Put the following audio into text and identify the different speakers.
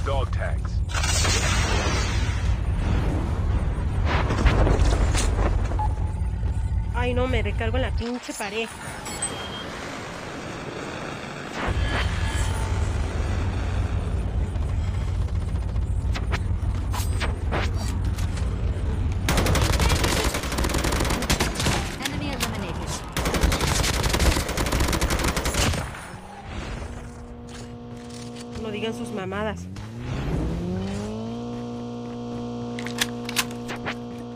Speaker 1: dog tags.
Speaker 2: Ay, no, me recargo en la pinche pared.
Speaker 3: Enemy eliminated.
Speaker 2: No digan sus mamadas.